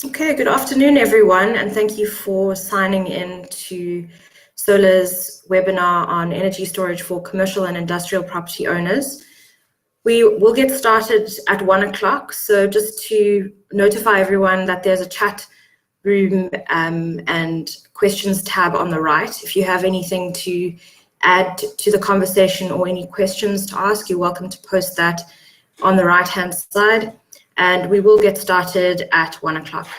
Okay, good afternoon, everyone, and thank you for signing in to SOLA's webinar on energy storage for commercial and industrial property owners. We will get started at 1 o'clock, so just to notify everyone that there's a chat room and questions tab on the right. If you have anything to add to the conversation or any questions to ask, you're welcome to post that on the right-hand side, and we will get started at 1 o'clock.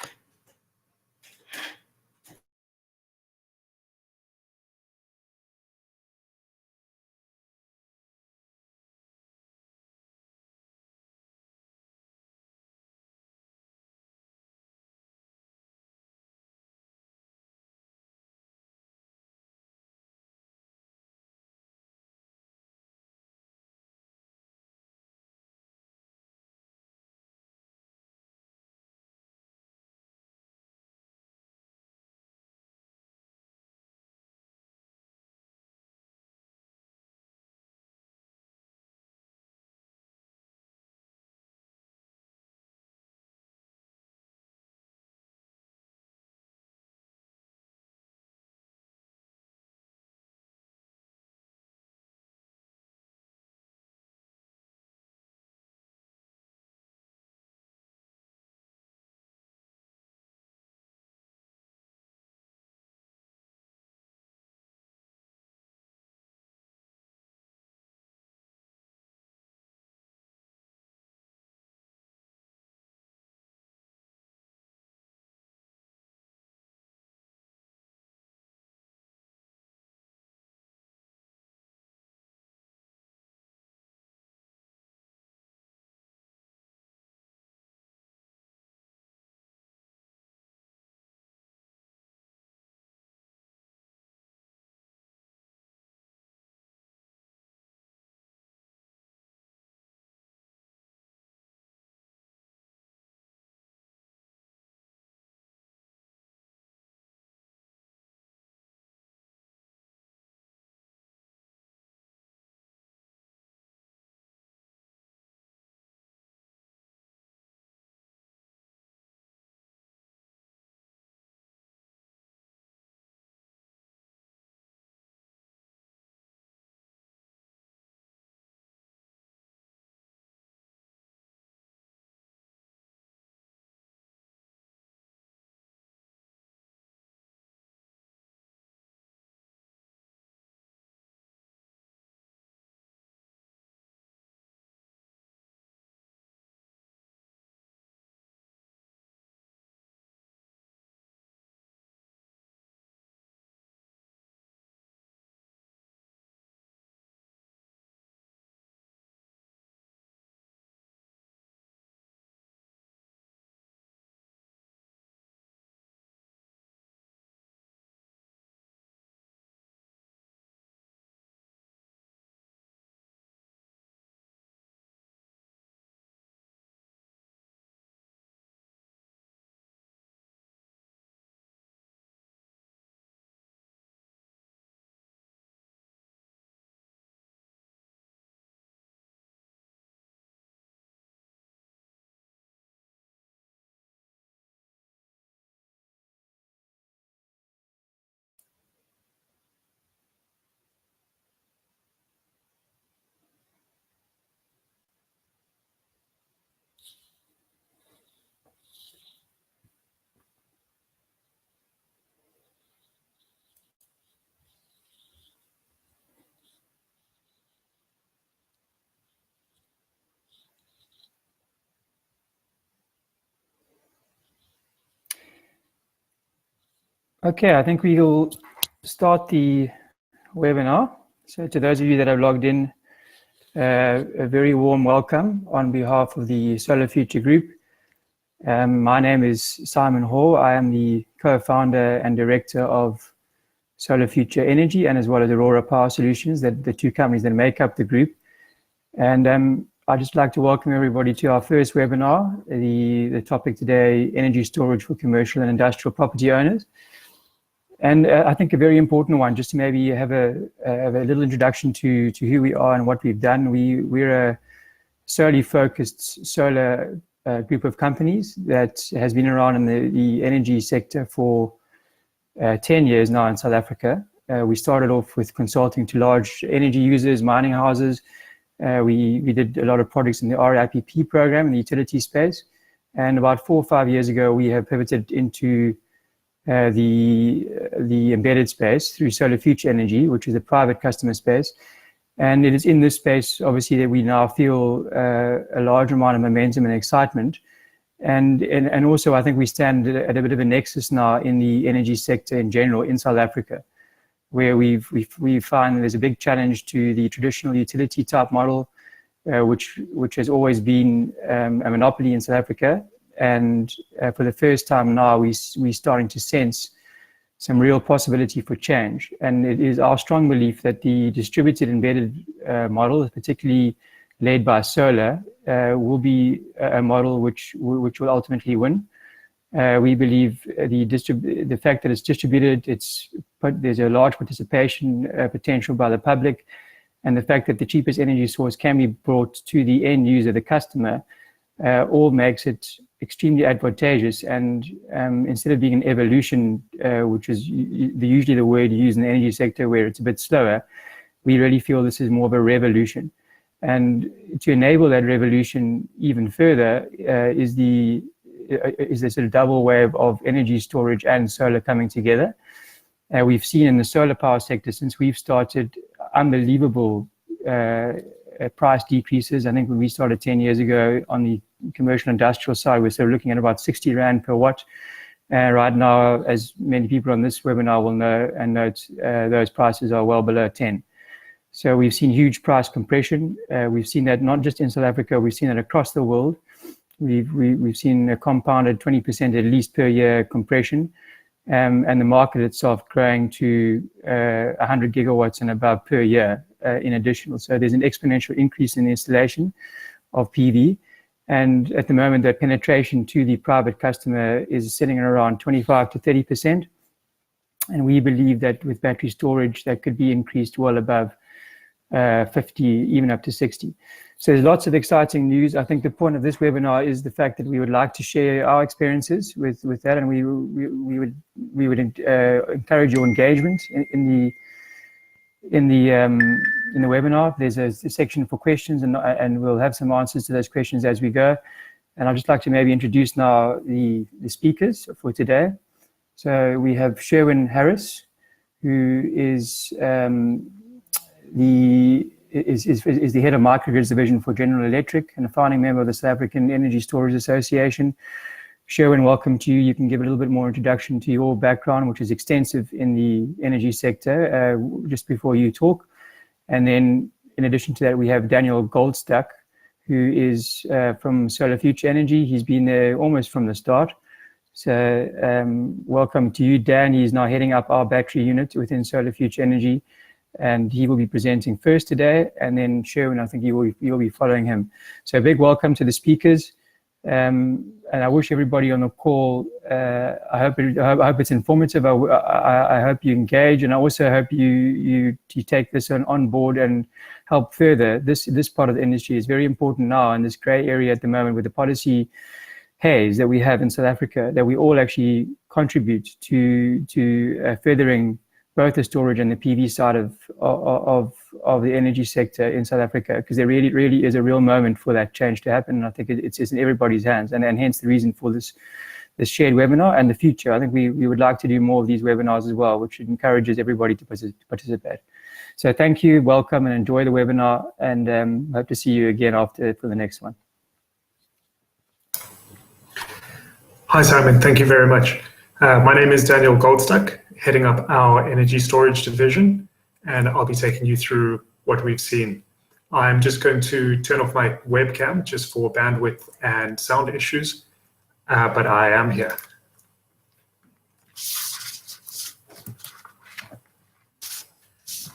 Okay, I think we'll start the webinar. So to those of you that have logged in, a very warm welcome on behalf of the Solar Future Group. My name is Simon Hall. I am the co-founder and director of Solar Future Energy and as well as Aurora Power Solutions, the two companies that make up the group. And I'd just like to welcome everybody to our first webinar. The topic today, energy storage for commercial and industrial property owners. And I think a very important one, just to maybe have a little introduction to who we are and what we've done. We're a solely focused solar group of companies that has been around in the energy sector for 10 years now in South Africa. We started off with consulting to large energy users, mining houses. We did a lot of projects in the RIPP program in the utility space. And about 4 or 5 years ago, we have pivoted into the embedded space through Solar Future Energy, which is a private customer space. And it is in this space, obviously, that we now feel a large amount of momentum and excitement. And also, I think we stand at a bit of a nexus now in the energy sector in general in South Africa, where we find there's a big challenge to the traditional utility type model, which has always been a monopoly in South Africa. And for the first time now, we're starting to sense some real possibility for change. And it is our strong belief that the distributed embedded model, particularly led by SOLA, will be a model which will ultimately win. We believe the fact that it's distributed, there's a large participation potential by the public, and the fact that the cheapest energy source can be brought to the end user, the customer, all makes it extremely advantageous. And instead of being an evolution, which is usually the word used in the energy sector where it's a bit slower, we really feel this is more of a revolution. And to enable that revolution even further is the sort of double wave of energy storage and solar coming together. We've seen in the solar power sector, since we've started, unbelievable price decreases. I think when we started 10 years ago on the commercial industrial side, we're sort of looking at about 60 Rand per watt. Right now, as many people on this webinar will know and note, those prices are well below 10. So we've seen huge price compression. We've seen that not just in South Africa, we've seen it across the world. We've seen a compounded 20% at least per year compression, and the market itself growing to 100 gigawatts and above per year in additional. So there's an exponential increase in the installation of PV. And at the moment, that penetration to the private customer is sitting at around 25 to 30%. And we believe that with battery storage, that could be increased well above 50, even up to 60. So there's lots of exciting news. I think the point of this webinar is the fact that we would like to share our experiences with that, and we would encourage your engagement in the webinar. There's a section for questions, and we'll have some answers to those questions as we go. And I'd just like to maybe introduce now the speakers for today. So we have Sherwin Harris, who is the head of microgrids division for General Electric and a founding member of the South African Energy Storage Association. Sherwin, welcome to you. You can give a little bit more introduction to your background, which is extensive in the energy sector, just before you talk. And then in addition to that, we have Daniel Goldstuck, who is from Solar Future Energy. He's been there almost from the start. So welcome to you, Dan. He's now heading up our battery unit within Solar Future Energy, and he will be presenting first today, and then Sherwin, I think you'll be following him. So a big welcome to the speakers, and I wish everybody on the call, I hope it's informative. I hope you engage, and I also hope you take this on board and help further. This part of the industry is very important now in this grey area at the moment with the policy haze that we have in South Africa, that we all actually contribute to furthering both the storage and the PV side of the energy sector in South Africa, because there really is a real moment for that change to happen. And I think it's in everybody's hands, and hence the reason for this shared webinar and the future. I think we would like to do more of these webinars as well, which encourages everybody to participate. So thank you, welcome, and enjoy the webinar, and hope to see you again for the next one. Hi, Simon. Thank you very much. My name is Daniel Goldstuck, heading up our energy storage division, and I'll be taking you through what we've seen. I'm just going to turn off my webcam just for bandwidth and sound issues, but I am here.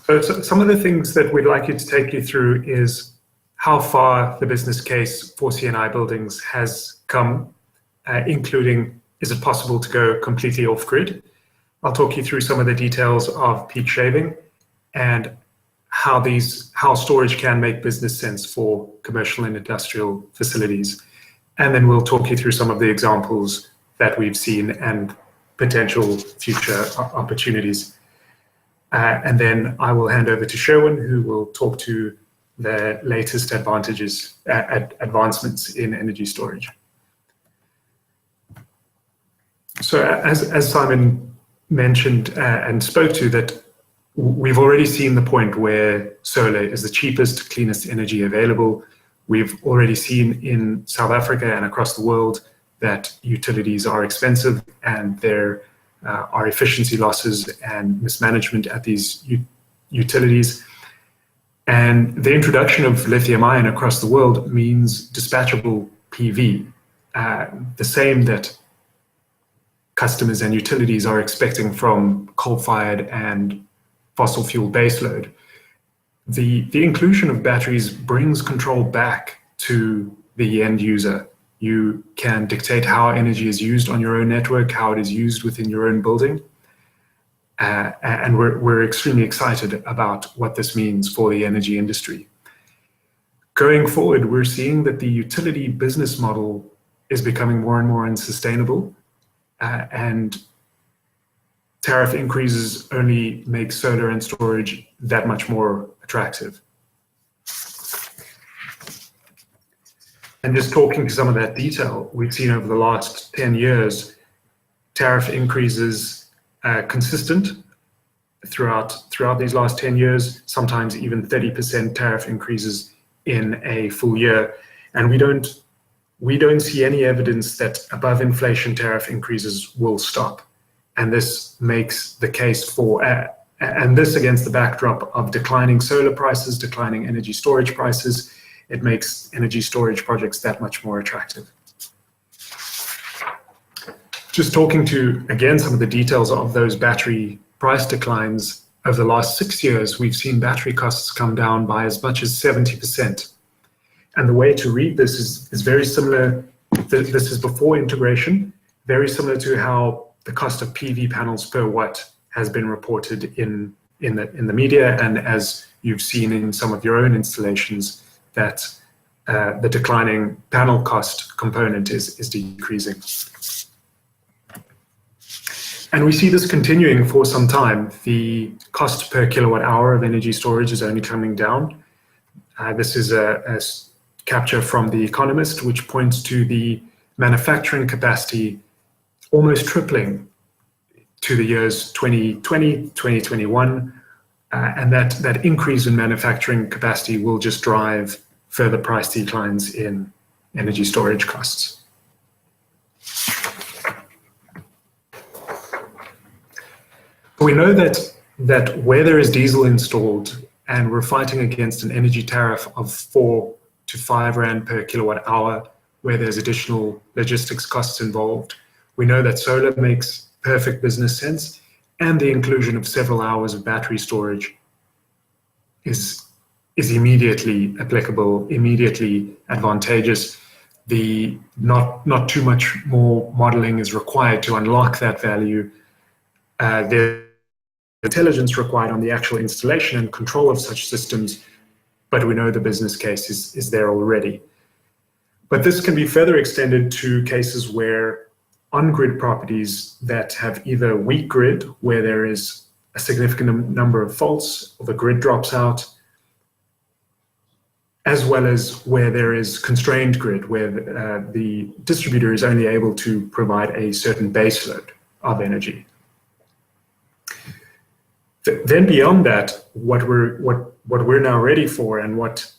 So some of the things that we'd like you to take you through is how far the business case for CNI buildings has come, including, is it possible to go completely off-grid? I'll talk you through some of the details of peak shaving and how storage can make business sense for commercial and industrial facilities. and then we'll talk you through some of the examples that we've seen and potential future opportunities. And then I will hand over to Sherwin, who will talk to the latest advancements in energy storage. So as Simon mentioned and spoke to, that we've already seen the point where solar is the cheapest, cleanest energy available. We've already seen in South Africa and across the world that utilities are expensive, and there are efficiency losses and mismanagement at these utilities. And the introduction of lithium-ion across the world means dispatchable PV, the same that customers and utilities are expecting from coal-fired and fossil fuel baseload. The inclusion of batteries brings control back to the end user. You can dictate how energy is used on your own network, how it is used within your own building. And we're extremely excited about what this means for the energy industry. Going forward, we're seeing that the utility business model is becoming more and more unsustainable, and tariff increases only make solar and storage that much more attractive. And just talking to some of that detail, we've seen over the last 10 years, tariff increases consistent throughout these last 10 years, sometimes even 30% tariff increases in a full year. And we don't see any evidence that above inflation tariff increases will stop. And this makes the case for, and this against the backdrop of declining solar prices, declining energy storage prices, it makes energy storage projects that much more attractive. Just talking to, again, some of the details of those battery price declines, over the last 6 years, we've seen battery costs come down by as much as 70%. And the way to read this is very similar, this is before integration, very similar to how the cost of PV panels per watt has been reported in the media, and as you've seen in some of your own installations, that the declining panel cost component is decreasing. And we see this continuing for some time. The cost per kilowatt hour of energy storage is only coming down. This is a capture from The Economist, which points to the manufacturing capacity almost tripling to the years 2020, 2021, and that increase in manufacturing capacity will just drive further price declines in energy storage costs. We know that where there is diesel installed and we're fighting against an energy tariff of 4 to 5 Rand per kilowatt hour, where there's additional logistics costs involved, we know that solar makes perfect business sense, and the inclusion of several hours of battery storage is immediately applicable, immediately advantageous. Not too much more modeling is required to unlock that value. There's intelligence required on the actual installation and control of such systems, but we know the business case is there already. But this can be further extended to cases where on-grid properties that have either weak grid, where there is a significant number of faults or the grid drops out, as well as where there is constrained grid, where the distributor is only able to provide a certain baseload of energy. Then beyond that, what we're now ready for, and what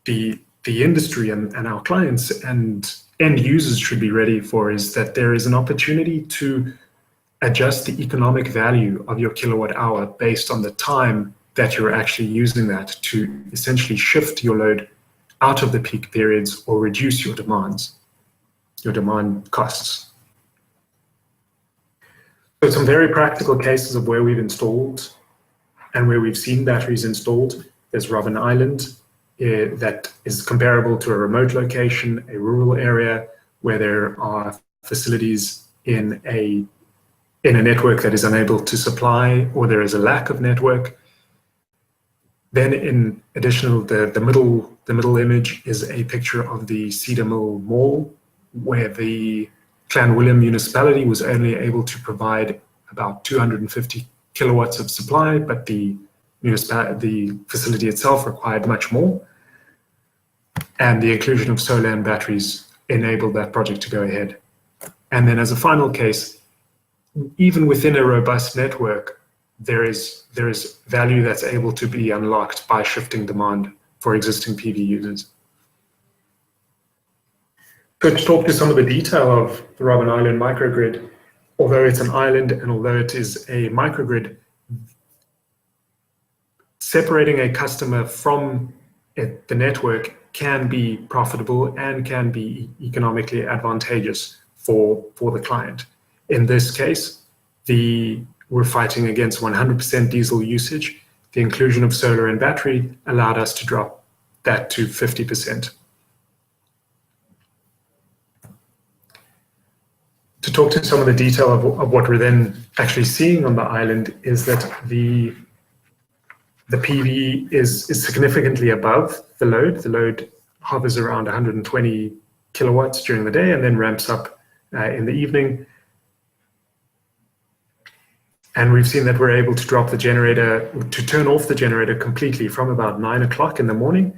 the industry and our clients and end users should be ready for, is that there is an opportunity to adjust the economic value of your kilowatt hour based on the time that you're actually using that, to essentially shift your load out of the peak periods or reduce your demands, your demand costs. So some very practical cases of where we've installed and where we've seen batteries installed. There's Robben Island, that is comparable to a remote location, a rural area where there are facilities in a network that is unable to supply, or there is a lack of network. Then in additional, the middle image is a picture of the Cedar Mill Mall, where the Clanwilliam municipality was only able to provide about 250 kilowatts of supply, but the facility itself required much more. And the inclusion of solar and batteries enabled that project to go ahead. And then as a final case, even within a robust network, there is value that's able to be unlocked by shifting demand for existing PV users. So to talk to some of the detail of the Robben Island microgrid, although it's an island and although it is a microgrid, separating a customer from the network can be profitable and can be economically advantageous for the client. In this case, we're fighting against 100% diesel usage. The inclusion of solar and battery allowed us to drop that to 50%. To talk to some of the detail of what we're then actually seeing on the island is that the PV is significantly above the load. The load hovers around 120 kilowatts during the day and then ramps up in the evening. And we've seen that we're able to drop the generator, to turn off the generator completely from about 9 o'clock in the morning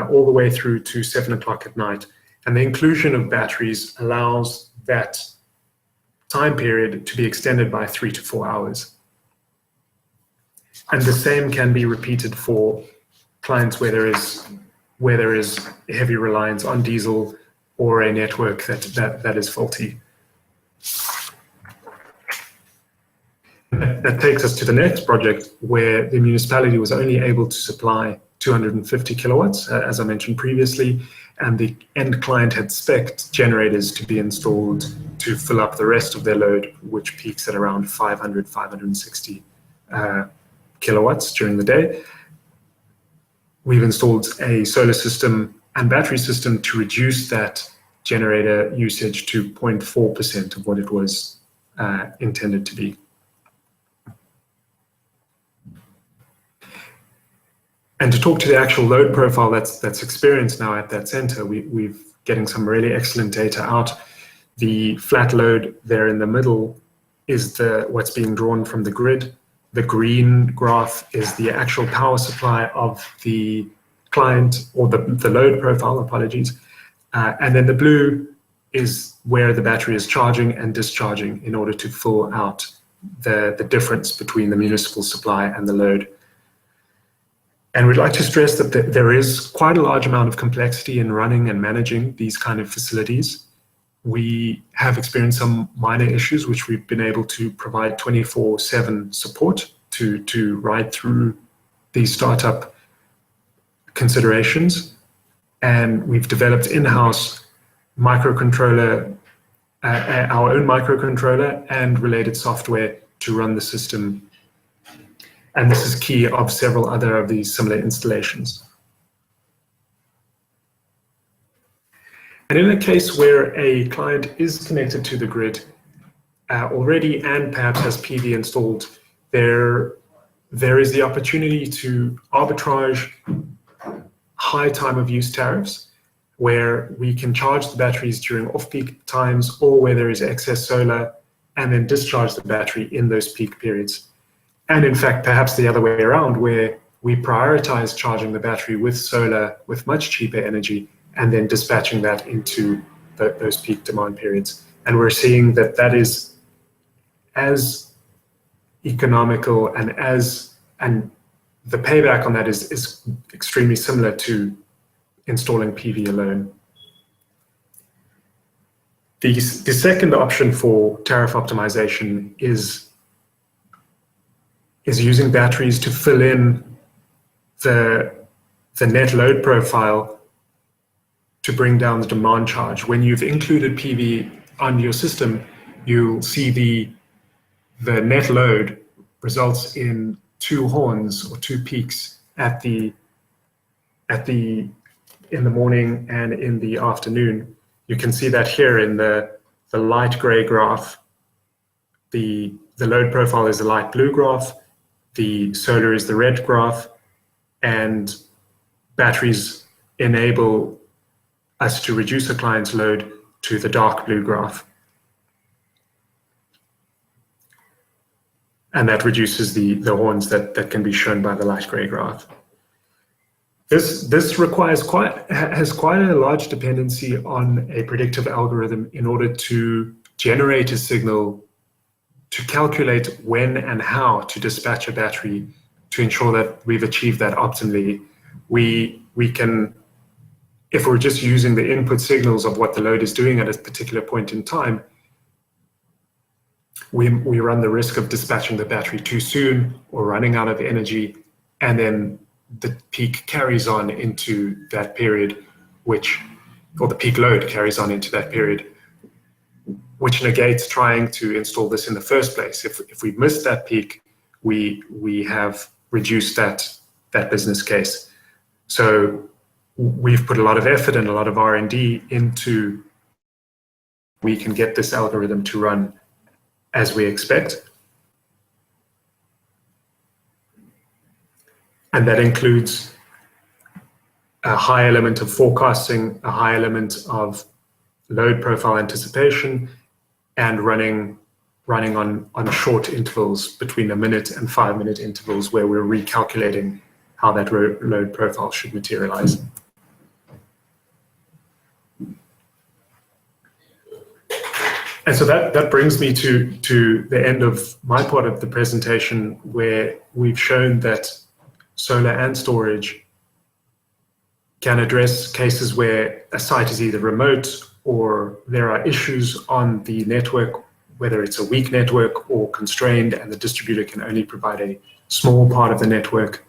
all the way through to 7 o'clock at night. And the inclusion of batteries allows that time period to be extended by 3 to 4 hours. And the same can be repeated for clients where there is heavy reliance on diesel or a network that is faulty. That takes us to the next project, where the municipality was only able to supply 250 kilowatts, as I mentioned previously, and the end client had SPECT generators to be installed to fill up the rest of their load, which peaks at around 560 kilowatts during the day. We've installed a solar system and battery system to reduce that generator usage to 0.4% of what it was intended to be. And to talk to the actual load profile that's experienced now at that center, we're getting some really excellent data out. The flat load there in the middle is what's being drawn from the grid. The green graph is the actual power supply of the client, or the load profile, apologies. And then the blue is where the battery is charging and discharging in order to fill out the difference between the municipal supply and the load. And we'd like to stress that there is quite a large amount of complexity in running and managing these kind of facilities. We have experienced some minor issues, which we've been able to provide 24/7 support to ride through these startup considerations. And we've developed in-house microcontroller, our own microcontroller and related software to run the system. And this is key of several other of these similar installations. And in a case where a client is connected to the grid already and perhaps has PV installed, there is the opportunity to arbitrage high time of use tariffs, where we can charge the batteries during off-peak times or where there is excess solar, and then discharge the battery in those peak periods. And in fact, perhaps the other way around, where we prioritize charging the battery with solar with much cheaper energy and then dispatching that into those peak demand periods. And we're seeing that is as economical and the payback on that is extremely similar to installing PV alone. The second option for tariff optimization is using batteries to fill in the net load profile to bring down the demand charge. When you've included PV on your system, you'll see the net load results in 2 horns or 2 peaks in the morning and in the afternoon. You can see that here in the light gray graph. The load profile is the light blue graph. The solar is the red graph. and batteries enable us to reduce a client's load to the dark blue graph. And that reduces the horns that can be shown by the light gray graph. This has quite a large dependency on a predictive algorithm in order to generate a signal to calculate when and how to dispatch a battery to ensure that we've achieved that optimally. We can, if we're just using the input signals of what the load is doing at a particular point in time, we run the risk of dispatching the battery too soon or running out of energy, and then the peak carries on into that period, or the peak load carries on into that period, which negates trying to install this in the first place. If we missed that peak, we have reduced that business case. So we've put a lot of effort and a lot of R&D into, we can get this algorithm to run as we expect. And that includes a high element of forecasting, a high element of load profile anticipation, and running on short intervals between 1 minute and 5 minute intervals where we're recalculating how that load profile should materialize. And so that brings me to the end of my part of the presentation, where we've shown that solar and storage can address cases where a site is either remote or there are issues on the network, whether it's a weak network or constrained, and the distributor can only provide a small part of the network.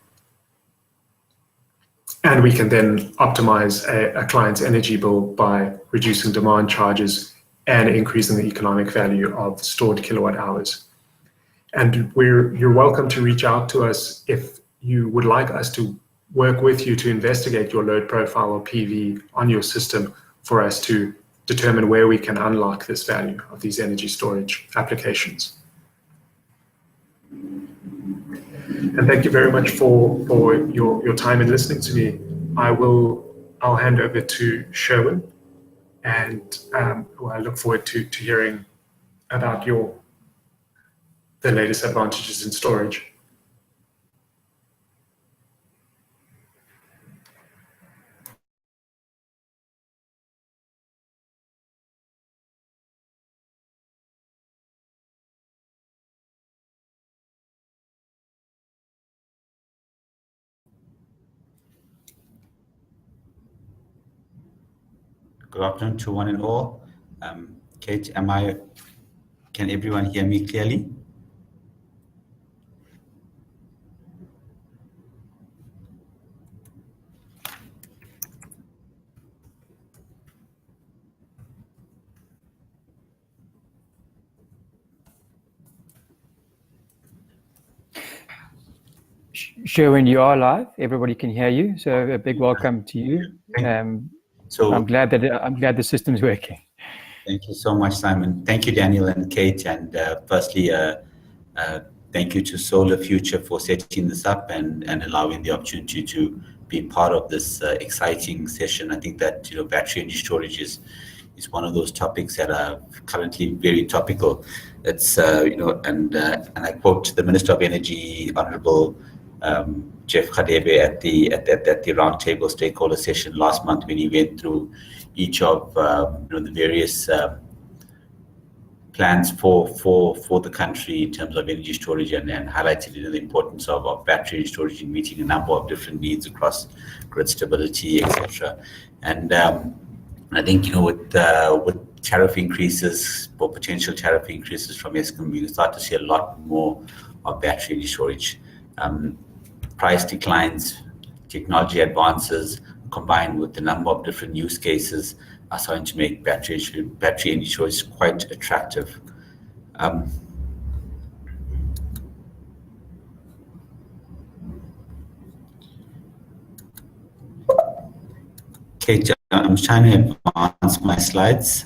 And we can then optimize a client's energy bill by reducing demand charges and increasing the economic value of stored kilowatt hours. And you're welcome to reach out to us if you would like us to work with you to investigate your load profile or PV on your system for us to determine where we can unlock this value of these energy storage applications. And thank you very much for your time in listening to me. I'll hand over to Sherwin, and I look forward to hearing about the latest advantages in storage. Good afternoon to one and all. Kate, can everyone hear me clearly? Sherwin, you are live. Everybody can hear you. So a big welcome to you. So I'm glad the system's working. Thank you so much, Simon. Thank you, Daniel and Kate. And firstly, thank you to Solar Future for setting this up and allowing the opportunity to be part of this exciting session. I think that battery energy storage is one of those topics that are currently very topical. It's and I quote the Minister of Energy, Honourable Jeff Khadebe, at the roundtable stakeholder session last month, when he went through each of the various plans for the country in terms of energy storage, and highlighted the importance of battery energy storage in meeting a number of different needs across grid stability, etc. And I think with tariff increases or potential tariff increases from Eskom, we will start to see a lot more of battery energy storage. Price declines, technology advances, combined with the number of different use cases, are starting to make battery energy storage quite attractive. Kate, I'm trying to advance my slides.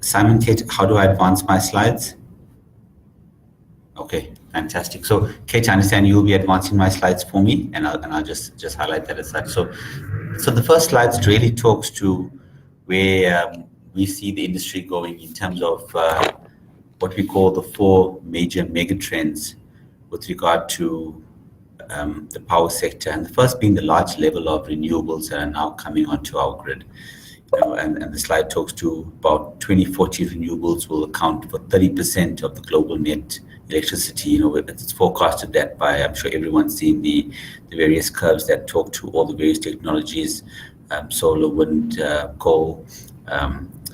Simon, Kate, how do I advance my slides? Okay, fantastic. So, Kate, I understand you will be advancing my slides for me, and I'll just highlight that as such. So the first slides really talks to where we see the industry going in terms of what we call the 4 major mega trends with regard to the power sector, and the first being the large level of renewables that are now coming onto our grid. And the slide talks to about 2040 renewables will account for 30% of the global net electricity. It's forecasted that by, I'm sure everyone's seen the various curves that talk to all the various technologies, solar, wind, coal,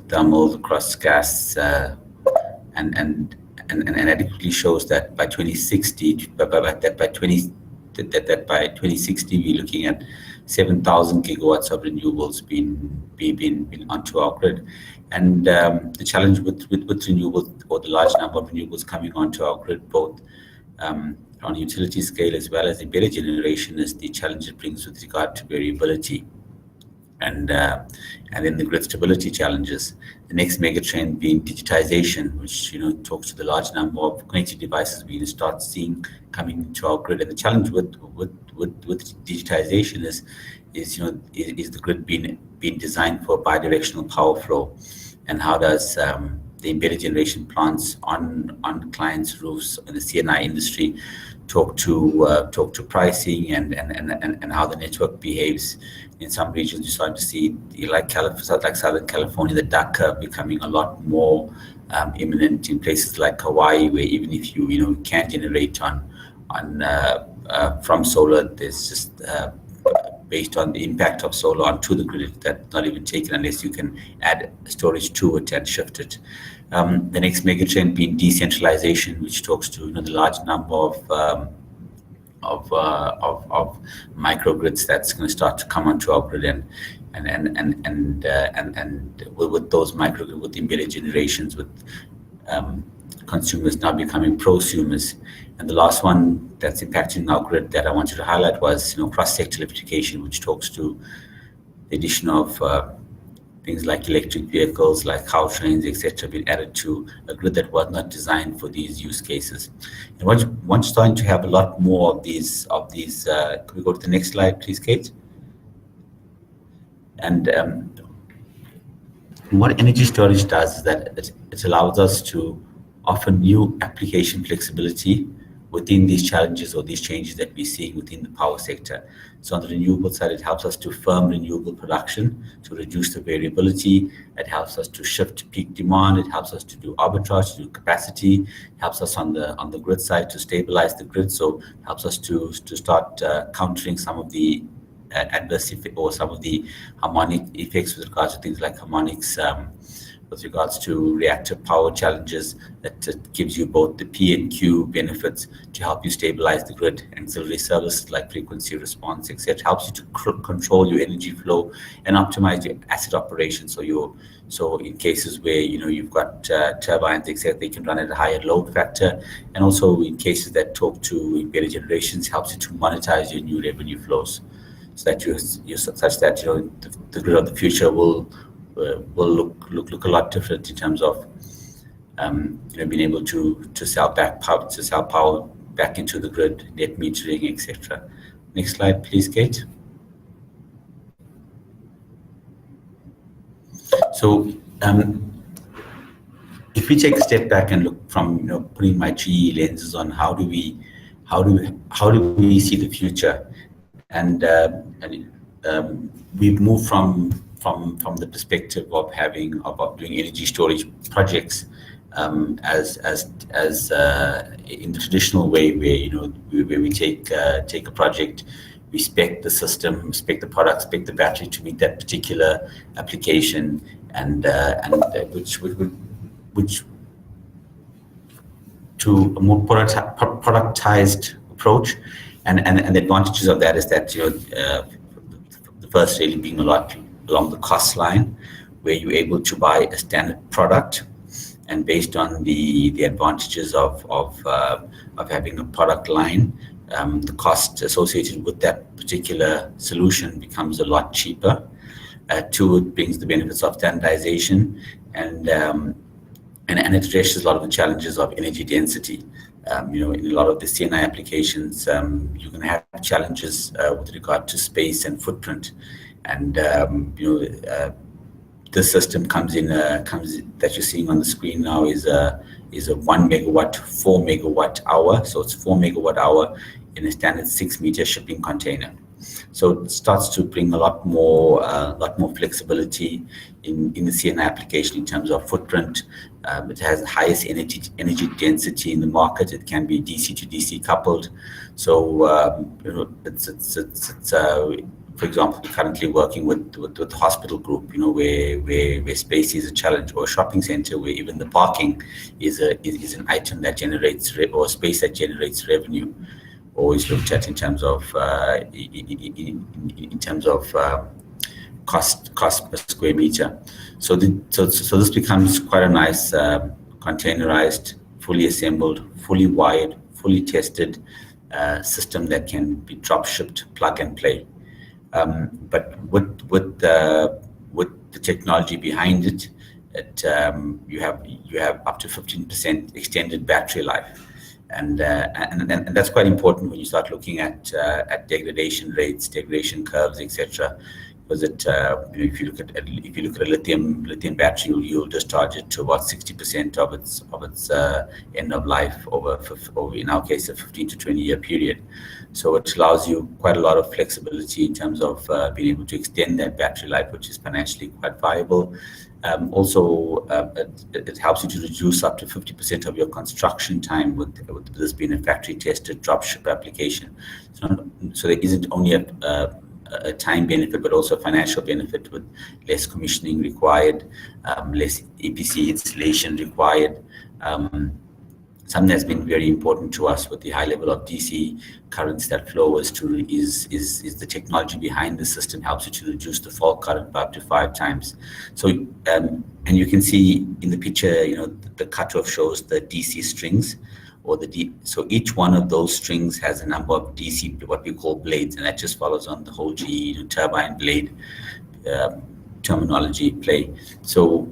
thermal, cross gas, and adequately shows that by 2060, by 2060 we're looking at 7,000 gigawatts of renewables being onto our grid. And the challenge with renewables, or the large number of renewables coming onto our grid, both on a utility scale as well as embedded generation, is the challenge it brings with regard to variability. And then the grid stability challenges. The next mega trend being digitization, which talks to the large number of connected devices we start seeing coming into our grid. And the challenge with digitization is the grid being designed for bidirectional power flow, and how does the embedded generation plants on clients' roofs in the CNI industry talk to pricing and how the network behaves. In some regions, you're starting to see, like Southern California, the dark curve becoming a lot more imminent. In places like Hawaii, where even if you can generate from solar, there's just based on the impact of solar onto the grid, that's not even taken unless you can add storage to it and shift it. The next mega trend being decentralization, which talks to the large number of microgrids that's going to start to come onto our grid, and with those microgrids, with embedded generations, with consumers now becoming prosumers. And the last one that's impacting our grid that I wanted to highlight was cross-sector electrification, which talks to the addition of things like electric vehicles, like trains, etc., being added to a grid that was not designed for these use cases. And once starting to have a lot more of these, could we go to the next slide, please, Kate? And what energy storage does is that it allows us to offer new application flexibility within these challenges or these changes that we're seeing within the power sector. So on the renewable side, it helps us to firm renewable production to reduce the variability. It helps us to shift peak demand. It helps us to do arbitrage, to do capacity. It helps us on the grid side to stabilize the grid. So it helps us to start countering some of the adverse effect or some of the harmonic effects with regards to things like harmonics, with regards to reactive power challenges. That gives you both the P and Q benefits to help you stabilize the grid. Ancillary services like frequency response, etc., helps you to control your energy flow and optimize your asset operation. So in cases where you've got turbines, etc., they can run at a higher load factor, and also in cases that talk to embedded generations, helps you to monetize your new revenue flows, so that you're such that the grid of the future will look a lot different in terms of being able to sell power back into the grid, net metering, etc. Next slide, please, Kate. So if we take a step back and look from putting my GE lenses on, how do we see the future, and we've moved from the perspective of doing energy storage projects as in the traditional way, where we take a project, we spec the system, spec the product, spec the battery to meet that particular application, and which to a more productized approach, and the advantages of that is that the first really being a lot along the cost line, where you're able to buy a standard product, and based on the advantages of having a product line, the cost associated with that particular solution becomes a lot cheaper. Two, it brings the benefits of standardization, and it addresses a lot of the challenges of energy density. In a lot of the CNI applications, you're going to have challenges with regard to space and footprint, and this system comes that you're seeing on the screen now is a 1 megawatt, 4 megawatt hour. So it's 4 megawatt hour in a standard 6-meter shipping container. So it starts to bring a lot more flexibility in the CNI application in terms of footprint. It has the highest energy density in the market. It can be DC to DC coupled. So it's for example, we're currently working with the hospital group, where space is a challenge, or a shopping center where even the parking is an item that generates or space that generates revenue. Always looked at in terms of cost per square meter. So this becomes quite a nice containerized, fully assembled, fully wired, fully tested system that can be drop shipped, plug and play. But with the technology behind it, you have up to 15% extended battery life. And that's quite important when you start looking at degradation rates, degradation curves, etc. Because if you look at a lithium battery, you'll discharge it to about 60% of its end of life over in our case a 15 to 20 year period. So it allows you quite a lot of flexibility in terms of being able to extend that battery life, which is financially quite viable. Also, it helps you to reduce up to 50% of your construction time with this being a factory tested dropship application. So there isn't only a time benefit, but also a financial benefit with less commissioning required, less EPC installation required. Something that's been very important to us with the high level of DC currents that flow is the technology behind the system helps you to reduce the fault current by up to 5 times. So and you can see in the picture, the cutoff shows the DC strings, so each one of those strings has a number of DC, what we call blades, and that just follows on the whole GE turbine blade terminology play. So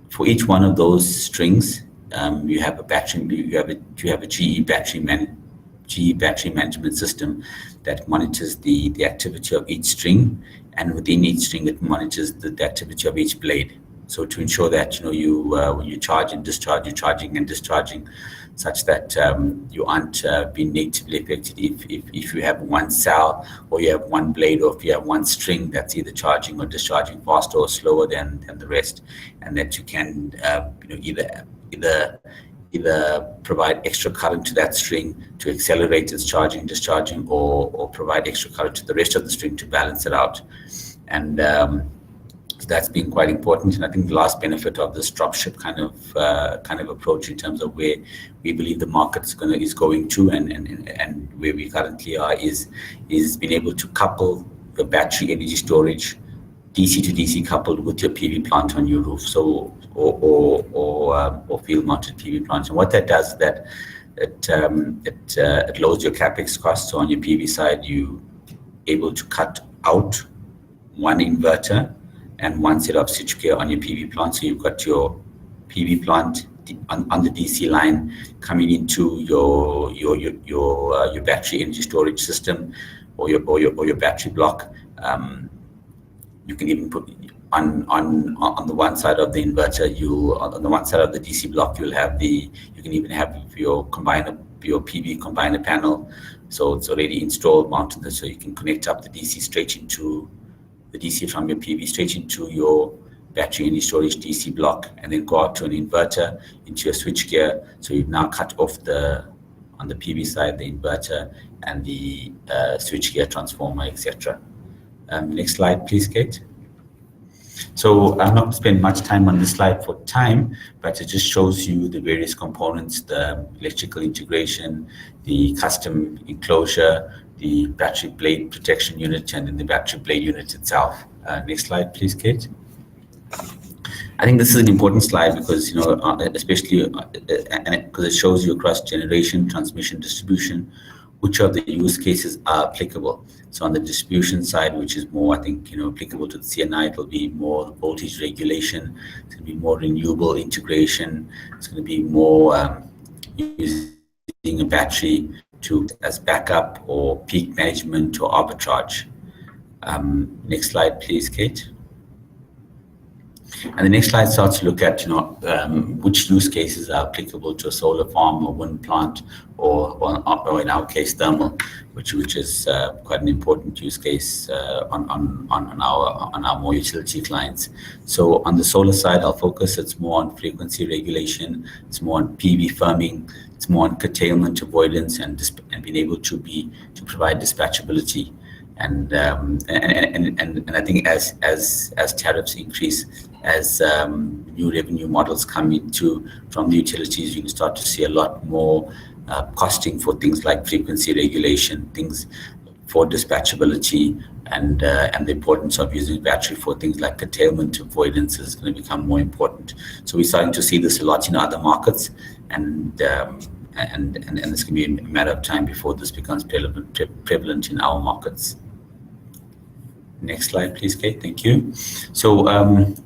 for each one of those strings, you have a battery. You have a GE battery management system that monitors the activity of each string, and within each string, it monitors the activity of each blade. So to ensure that when you charge and discharge, you're charging and discharging, such that you aren't being negatively affected if you have one cell, or you have one blade, or if you have one string that's either charging or discharging faster or slower than the rest, and that you can either provide extra current to that string to accelerate its charging, discharging, or provide extra current to the rest of the string to balance it out. And so that's been quite important. And I think the last benefit of this dropship kind of approach in terms of where we believe the market is going to, and where we currently are is being able to couple the battery energy storage DC to DC coupled with your PV plant on your roof, so or field mounted PV plants. And what that does is that it lowers your capex costs. So on your PV side, you able to cut out one inverter and one set of switchgear on your PV plant. So you've got your PV plant on the DC line coming into your battery energy storage system, or your battery block. You can even put on the one side of the inverter, on the one side of the DC block, you can even have your PV combiner panel. So it's already installed, mounted, so you can connect up the DC straight into the DC from your PV straight into your battery energy storage DC block, and then go out to an inverter into your switchgear. So you've now cut off on the PV side, the inverter and the switchgear transformer, etc. Next slide, please, Kate. So I'm not going to spend much time on this slide for time, but it just shows you the various components, the electrical integration, the custom enclosure, the battery blade protection unit, and then the battery blade unit itself. Next slide, please, Kate. I think this is an important slide because, especially because it shows you across generation, transmission, distribution, which of the use cases are applicable. So on the distribution side, which is more, I think, applicable to the CNI, it will be more voltage regulation. It's going to be more renewable integration. It's going to be more using a battery as backup or peak management or arbitrage. Next slide, please, Kate. And the next slide starts to look at, which use cases are applicable to a solar farm or wind plant, or in our case, thermal, which is quite an important use case on our more utility clients. So on the solar side, I'll focus. It's more on frequency regulation. It's more on PV firming. It's more on curtailment avoidance and being able to provide dispatchability. And I think as tariffs increase, as new revenue models come from the utilities, you can start to see a lot more costing for things like frequency regulation, things for dispatchability, and the importance of using battery for things like curtailment avoidance is going to become more important. So we're starting to see this a lot in other markets, and it's going to be a matter of time before this becomes prevalent in our markets. Next slide, please, Kate. Thank you. So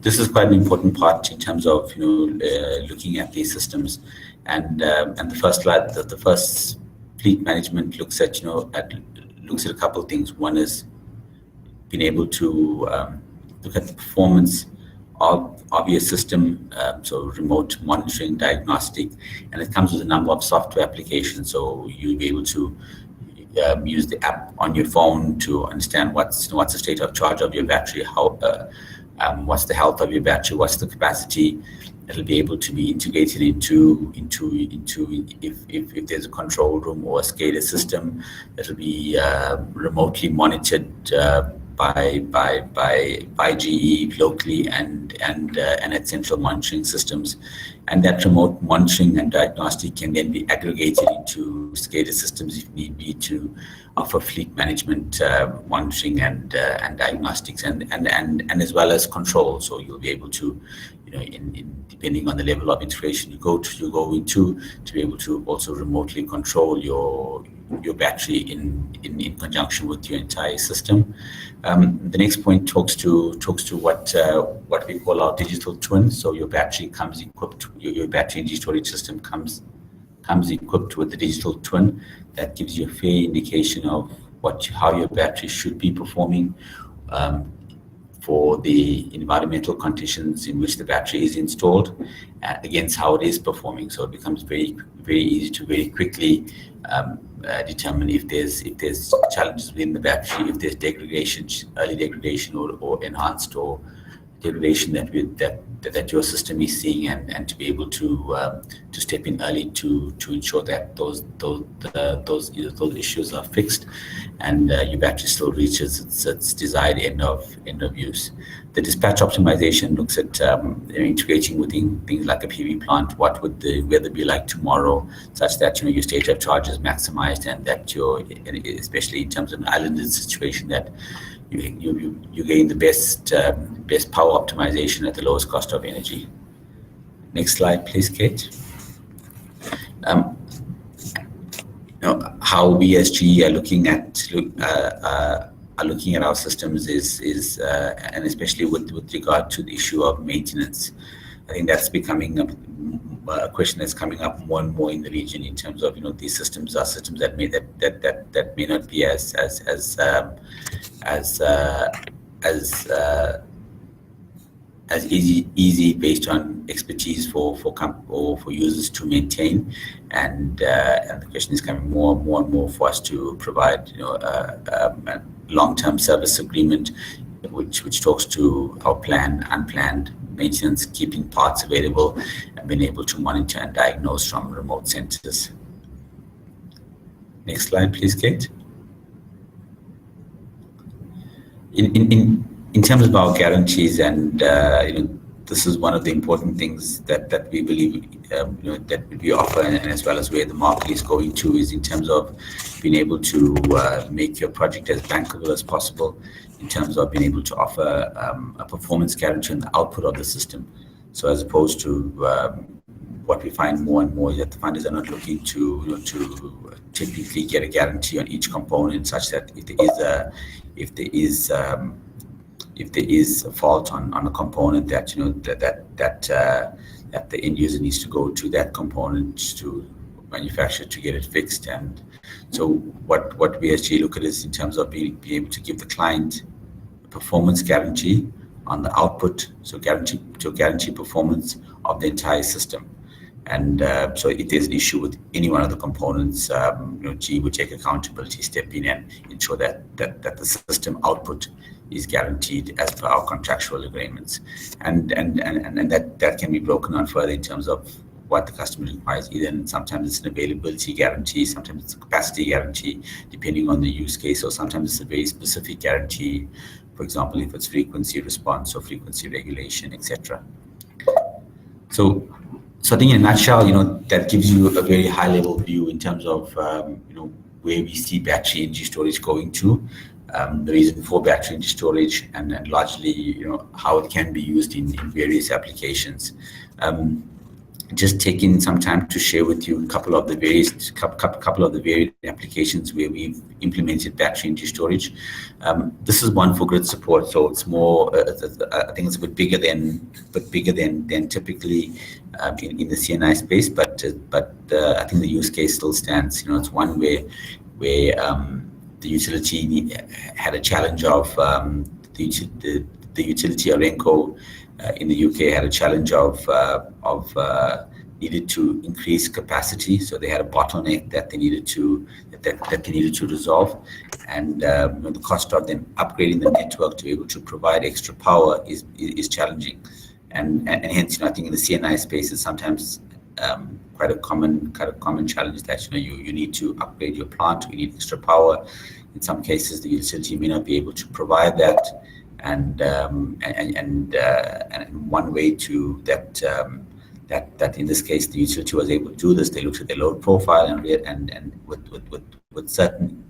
this is quite an important part in terms of looking at these systems, and the first slide, the first fleet management looks at a couple of things. One is being able to look at the performance of your system, so remote monitoring, diagnostic, and it comes with a number of software applications. So you'll be able to use the app on your phone to understand what's the state of charge of your battery, what's the health of your battery, what's the capacity. It'll be able to be integrated into if there's a control room or a SCADA system. It'll be remotely monitored by GE locally and at central monitoring systems, and that remote monitoring and diagnostic can then be aggregated into SCADA systems if need be to offer fleet management, monitoring and diagnostics and as well as control. So you'll be able to, depending on the level of integration you go into, to be able to also remotely control your battery in conjunction with your entire system. The next point talks to what we call our digital twin. So your battery comes equipped. Your battery energy storage system comes equipped with the digital twin that gives you a fair indication of how your battery should be performing for the environmental conditions in which the battery is installed against how it is performing. So it becomes very, very easy to very quickly determine if there's challenges within the battery, if there's degradation, early degradation or enhanced or degradation that your system is seeing, and to be able to step in early to ensure that those issues are fixed and your battery still reaches its desired end of use. The dispatch optimization looks at integrating within things like a PV plant. What would the weather be like tomorrow, such that your state of charge is maximized, and that especially in terms of an islanded situation, that you gain the best power optimization at the lowest cost of energy. Next slide, please, Kate. How we as GE are looking at our systems is and especially with regard to the issue of maintenance. I think that's becoming a question that's coming up more and more in the region in terms of these systems are systems that may not be as easy based on expertise for users to maintain, and the question is coming more and more for us to provide a long-term service agreement which talks to our planned, unplanned maintenance, keeping parts available, and being able to monitor and diagnose from remote centers. Next slide, please, Kate. In terms of our guarantees, and this is one of the important things that we believe that we offer, and as well as where the market is going to, is in terms of being able to make your project as bankable as possible, in terms of being able to offer a performance guarantee on the output of the system. So as opposed to what we find more and more is that the funders are not looking to to typically get a guarantee on each component, such that if there is a fault on a component, that that the end user needs to go to that component to manufacturer to get it fixed. And so what we actually look at is in terms of being able to give the client a performance guarantee on the output, so guarantee performance of the entire system. And so if there's an issue with any one of the components, G would take accountability, step in and ensure that the system output is guaranteed as per our contractual agreements. And that can be broken down further in terms of what the customer requires. Either sometimes it's an availability guarantee, sometimes it's a capacity guarantee, depending on the use case, or sometimes it's a very specific guarantee. For example, if it's frequency response or frequency regulation, etc. So I think in a nutshell, that gives you a very high level view in terms of where we see battery energy storage going to, the reason for battery energy storage, and largely how it can be used in various applications. Just taking some time to share with you a couple of the varied applications where we've implemented battery energy storage. This is one for grid support, so it's more. I think it's a bit bigger than typically in the CNI space, but I think the use case still stands. It's one where the utility had a challenge of the utility Arenco in the UK had a challenge of needed to increase capacity, so they had a bottleneck that they needed to resolve, and the cost of them upgrading the network to be able to provide extra power is challenging, and hence I think in the CNI space is sometimes quite a common challenge that you need to upgrade your plant, you need extra power. In some cases, the utility may not be able to provide that. And one way to that in this case the utility was able to do this, they looked at their load profile and with certain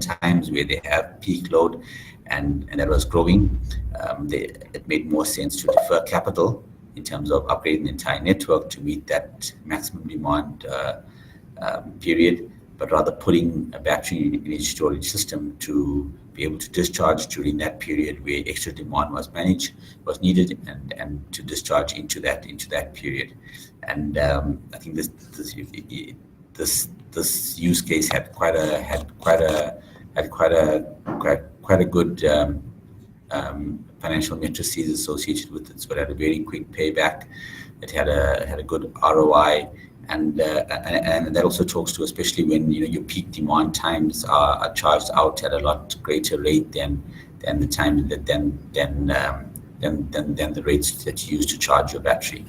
times where they have peak load and that was growing, it made more sense to defer capital in terms of upgrading the entire network to meet that maximum demand period, but rather putting a battery energy storage system to be able to discharge during that period where extra demand was needed, and to discharge into that period. And I think this use case had quite a good financial matrices associated with it. So it had a very quick payback. It had a good ROI. And that also talks to, especially when your peak demand times are charged out at a lot greater rate than the time than the rates that you use to charge your battery.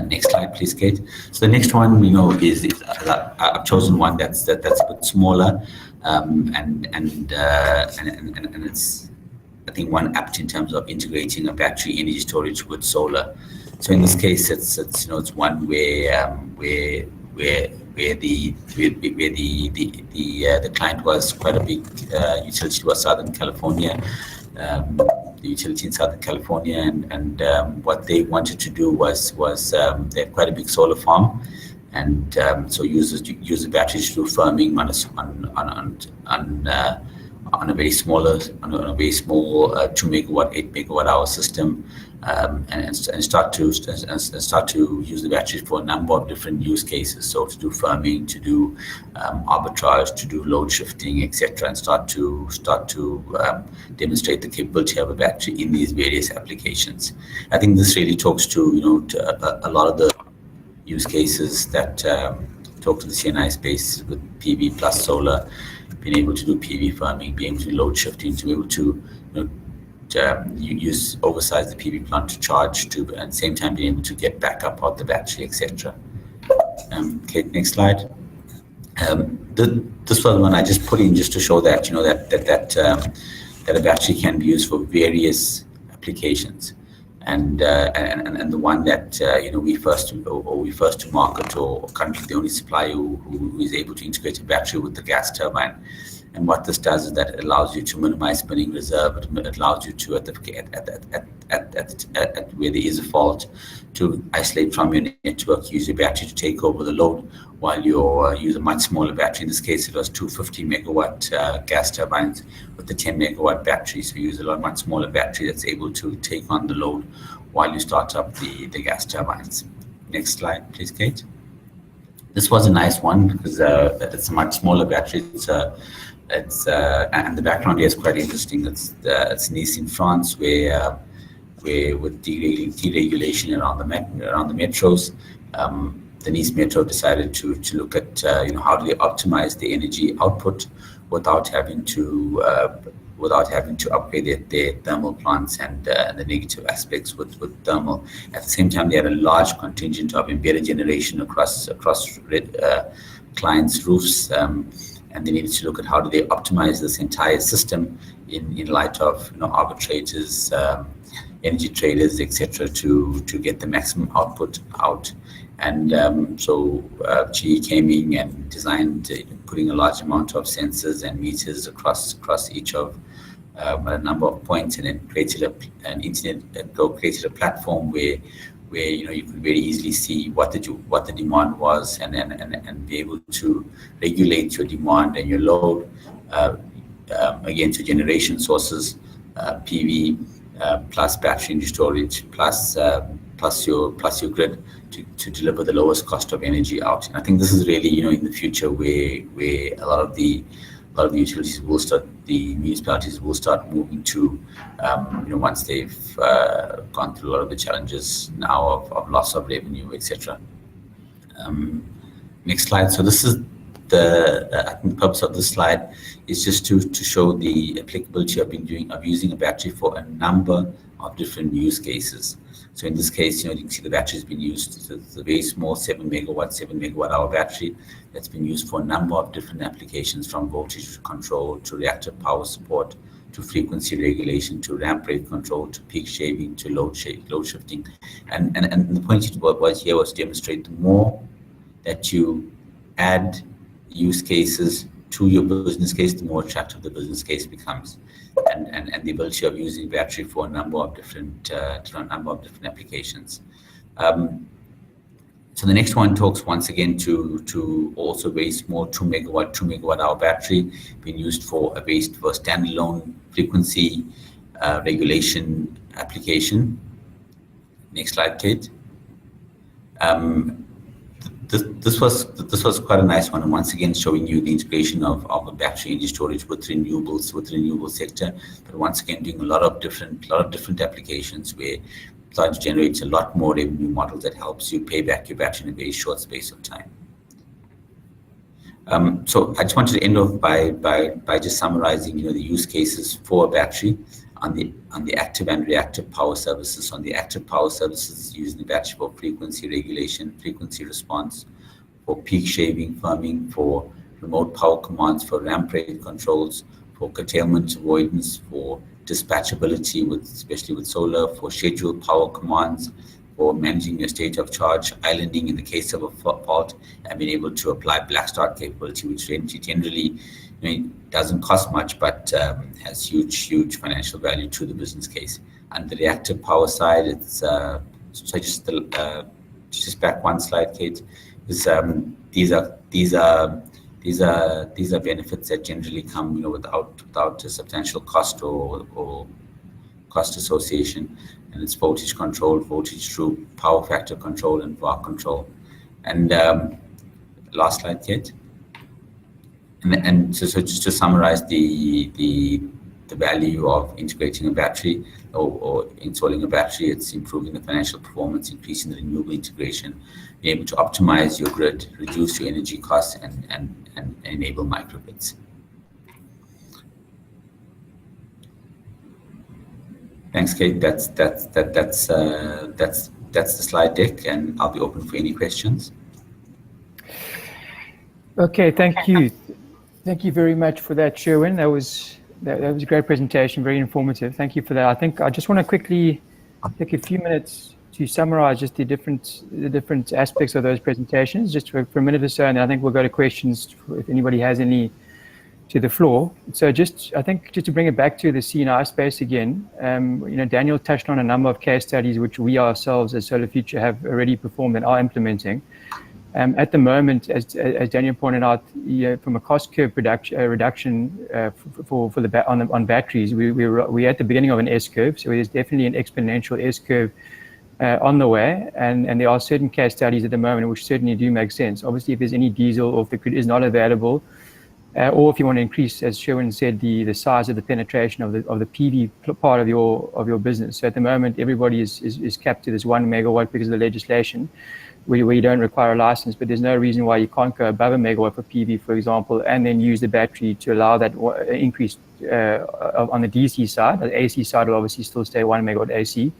Next slide, please, Kate. So the next one is I've chosen one that's a bit smaller, and it's I think one apt in terms of integrating a battery energy storage with solar. So in this case, it's one where the client was quite a big utility, was Southern California, the utility in Southern California, and what they wanted to do was they had quite a big solar farm, and so use the batteries to do firming on a very small 2 megawatt, 8 megawatt hour system, and start to use the batteries for a number of different use cases. So to do firming, to do arbitrage, to do load shifting, etc., and start to demonstrate the capability of a battery in these various applications. I think this really talks to to a lot of the use cases that talk to the CNI space with PV plus solar, being able to do PV firming, being able to load shifting, to be able to oversize the PV plant to charge, to at the same time being able to get backup of the battery, etc. Okay, next slide. This was one I just put in just to show that that a battery can be used for various applications, and the one that we first to market, or currently the only supplier who is able to integrate a battery with the gas turbine. And what this does is that it allows you to minimize spinning reserve. It allows you to at where there is a fault, to isolate from your network, use your battery to take over the load, while you use a much smaller battery. In this case, it was 250 megawatt gas turbines with the 10 megawatt battery. So you use a much smaller battery that's able to take on the load while you start up the gas turbines. Next slide, please, Kate. This was a nice one because it's a much smaller battery. And the background here is quite interesting. It's Nice in France, where with deregulation around the metros, the Nice Metro decided to look at how do they optimize the energy output without having to upgrade their thermal plants and the negative aspects with thermal. At the same time, they had a large contingent of embedded generation across clients' roofs, and they needed to look at how do they optimize this entire system in light of arbitrators, energy traders, etc., to get the maximum output out. And so GE came in and designed putting a large amount of sensors and meters across each of a number of points, and then created a platform where you could very easily see what the demand was, and be able to regulate your demand and your load again to generation sources, PV plus battery energy storage plus your grid to deliver the lowest cost of energy out. And I think this is really in the future where a lot of the utilities will start, the municipalities will start moving to, once they've gone through a lot of the challenges now of loss of revenue, etc. Next slide. So this is I think the purpose of this slide is just to show the applicability of using a battery for a number of different use cases. So in this case, you can see the battery has been used. It's a very small 7 megawatt hour battery that's been used for a number of different applications, from voltage control to reactive power support to frequency regulation to ramp rate control to peak shaving to load shifting. And the point was here was to demonstrate the more that you add use cases to your business case, the more attractive the business case becomes, and the ability of using battery for a number of different applications. So the next one talks once again to also very small 2 megawatt hour battery being used for a standalone frequency regulation application. Next slide, Kate. This was quite a nice one, and once again showing you the integration of a battery energy storage with the renewable sector, but once again doing a lot of different applications where starting to generate a lot more revenue models that helps you pay back your battery in a very short space of time. So I just wanted to end off by just summarizing the use cases for a battery on the active and reactive power services. On the active power services, using the battery for frequency regulation, frequency response, for peak shaving, firming, for remote power commands, for ramp rate controls, for curtailment avoidance, for dispatchability, especially with solar, for scheduled power commands, for managing your state of charge, islanding in the case of a fault, and being able to apply black start capability, which generally doesn't cost much, but has huge financial value to the business case. And the reactive power side, it's so just back one slide, Kate. Is these are benefits that generally come without a substantial cost or cost association, and it's voltage control, voltage through power factor control, and VAR control. And last slide, Kate. And so just to summarize the value of integrating a battery or installing a battery, it's improving the financial performance, increasing the renewable integration, being able to optimize your grid, reduce your energy costs, and enable microgrids. Thanks, Kate. That's the slide deck, and I'll be open for any questions. Okay, thank you. Thank you very much for that, Sherwin. That was a great presentation, very informative. Thank you for that. I think I just want to quickly take a few minutes to summarize just the different aspects of those presentations, just for a minute or so, and I think we'll go to questions if anybody has any the floor. So I think just to bring it back to the C&I space again, Daniel touched on a number of case studies which we ourselves as Solar Future have already performed and are implementing. At the moment, as Daniel pointed out, from a cost curve reduction on batteries, we're at the beginning of an S curve, so there's definitely an exponential S curve on the way, and there are certain case studies at the moment which certainly do make sense. Obviously, if there's any diesel or if the grid is not available, or if you want to increase, as Sherwin said, the size of the penetration of the PV part of your business. So at the moment, everybody is capped to this 1 megawatt because of the legislation, where you don't require a license, but there's no reason why you can't go above a megawatt for PV, for example, and then use the battery to allow that increase on the DC side. The AC side will obviously still stay 1 megawatt AC,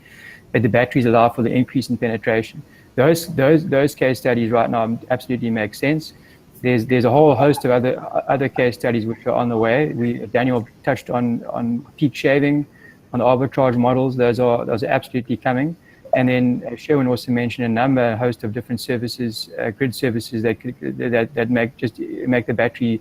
but the batteries allow for the increase in penetration. Those case studies right now absolutely make sense. There's a whole host of other case studies which are on the way. Daniel touched on peak shaving, on the arbitrage models. Those are absolutely coming. And then Sherwin also mentioned a host of different services, grid services that make the battery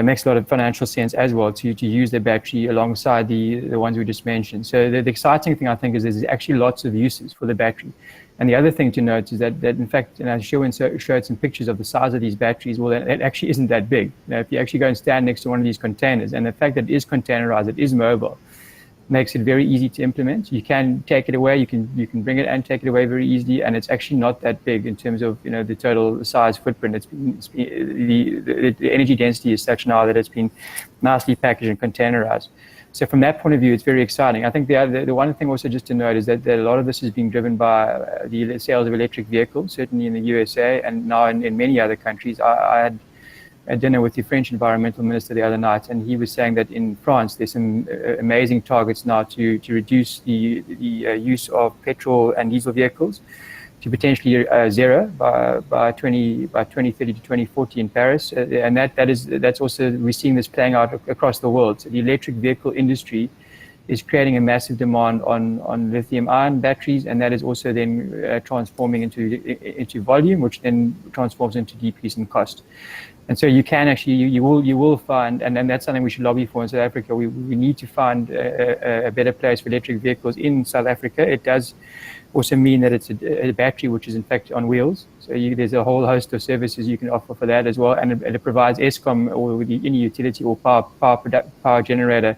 makes a lot of financial sense as well to use the battery alongside the ones we just mentioned. So the exciting thing I think is there's actually lots of uses for the battery. And the other thing to note is that in fact, Sherwin showed some pictures of the size of these batteries. Well, it actually isn't that big. If you actually go and stand next to one of these containers, and the fact that it is containerized, it is mobile, makes it very easy to implement. You can take it away, you can bring it and take it away very easily, and it's actually not that big in terms of the total size footprint. The energy density is such now that it's been nicely packaged and containerized. So from that point of view, it's very exciting. I think the one thing also just to note is that a lot of this is being driven by the sales of electric vehicles, certainly in the USA and now in many other countries. I had a dinner with the French environmental minister the other night, and he was saying that in France there's some amazing targets now to reduce the use of petrol and diesel vehicles to potentially zero by 2030 to 2040 in Paris, and that's also, we're seeing this playing out across the world. So the electric vehicle industry is creating a massive demand on lithium-ion batteries, and that is also then transforming into volume, which then transforms into decrease in cost. And so you can actually, you will find, and that's something we should lobby for in South Africa. We need to find a better place for electric vehicles in South Africa. It does also mean that it's a battery which is in fact on wheels. So there's a whole host of services you can offer for that as well, and it provides Eskom or any utility or power generator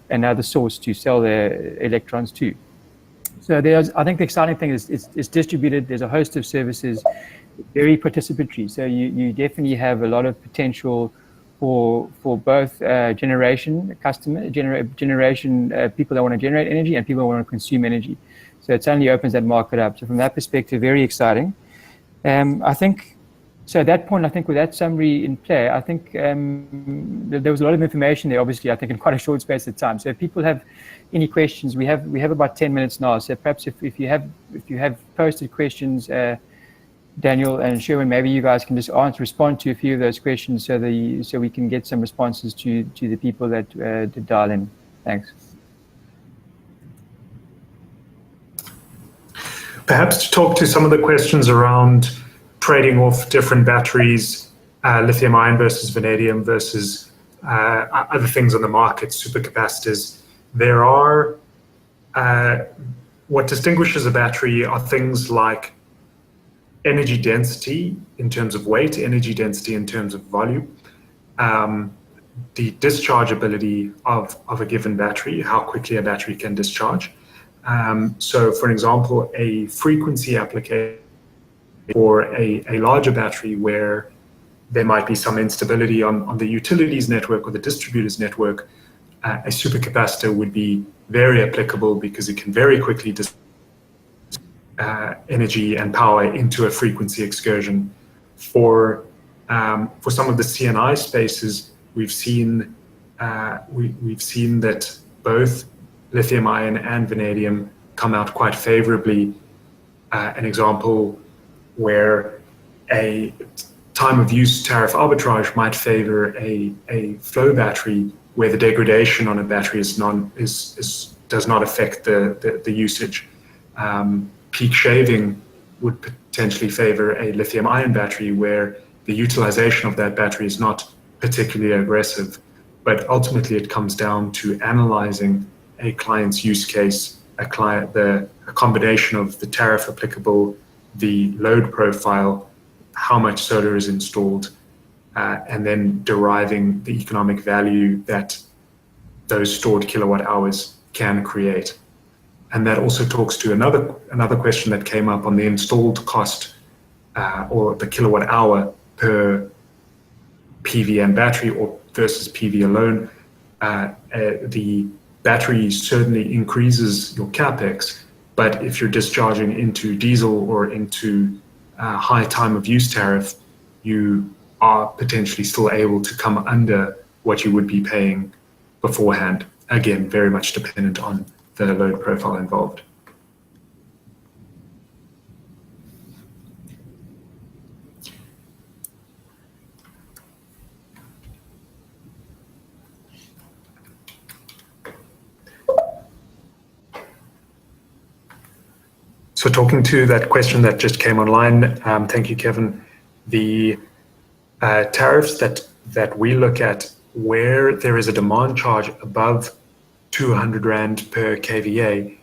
another source to sell their electrons to. So I think the exciting thing is it's distributed. There's a host of services, very participatory. So you definitely have a lot of potential for both generation people that want to generate energy and people that want to consume energy. So it suddenly opens that market up. So from that perspective, very exciting. I think, so at that point, I think with that summary in play, I think there was a lot of information there, obviously, I think in quite a short space of time. So if people have any questions, we have about 10 minutes now. So perhaps if you have posted questions, Daniel and Sherwin, maybe you guys can just respond to a few of those questions so we can get some responses to the people that did dial in. Thanks. Perhaps to talk to some of the questions around trading off different batteries, lithium ion versus vanadium versus other things on the market, supercapacitors. There are, what distinguishes a battery are things like energy density in terms of weight, energy density in terms of volume, the dischargeability of a given battery, how quickly a battery can discharge. So for example, a frequency application or a larger battery where there might be some instability on the utilities network or the distributors network, a supercapacitor would be very applicable because it can very quickly energy and power into a frequency excursion. For some of the C&I spaces, we've seen that both lithium ion and vanadium come out quite favorably. An example where a time of use tariff arbitrage might favor a flow battery where the degradation on a battery does not affect the usage. Peak shaving would potentially favor a lithium ion battery where the utilization of that battery is not particularly aggressive. But ultimately, it comes down to analyzing a client's use case, a combination of the tariff applicable, the load profile, how much solar is installed, and then deriving the economic value that those stored kilowatt hours can create. And that also talks to another question that came up on the installed cost or the kilowatt hour per PV and battery or versus PV alone. The battery certainly increases your capex, but if you're discharging into diesel or into high time of use tariff, you are potentially still able to come under what you would be paying beforehand. Again, very much dependent on the load profile involved. So talking to that question that just came online, thank you, Kevin. The tariffs that we look at where there is a demand charge above 200 Rand per kVA,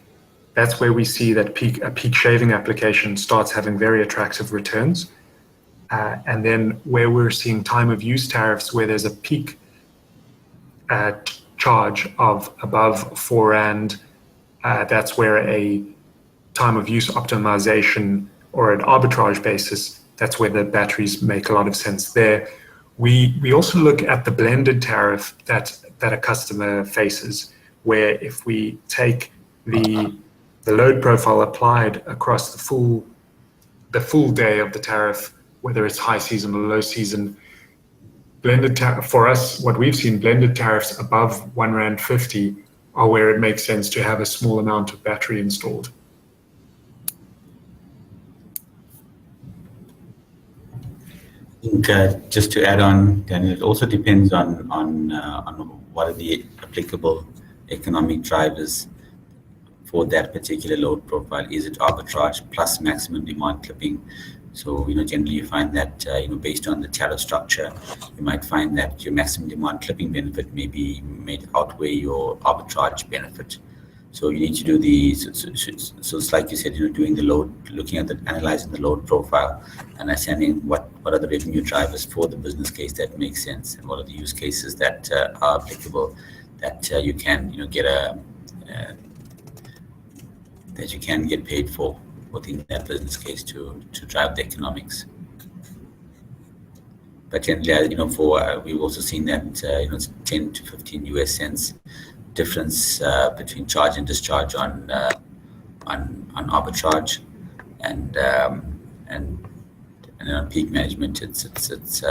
that's where we see that a peak shaving application starts having very attractive returns. And then where we're seeing time of use tariffs where there's a peak charge of above 4 Rand, that's where a time of use optimization or an arbitrage basis, that's where the batteries make a lot of sense there. We also look at the blended tariff that a customer faces, where if we take the load profile applied across the full day of the tariff, whether it's high season or low season, blended for us, what we've seen, blended tariffs above 1.50 Rand are where it makes sense to have a small amount of battery installed. I think just to add on, Daniel, it also depends on what are the applicable economic drivers for that particular load profile. Is it arbitrage plus maximum demand clipping? So, generally you find that, based on the tariff structure, you might find that your maximum demand clipping benefit may outweigh your arbitrage benefit. So you need to do so it's like you said, doing the load, looking at analyzing the load profile, understanding what are the revenue drivers for the business case that makes sense, and what are the use cases that are applicable, that you can, that you can get paid for within that business case to drive the economics. But generally, we've also seen that, it's 10 to 15 US cents difference between charge and discharge on arbitrage, and on peak management, it's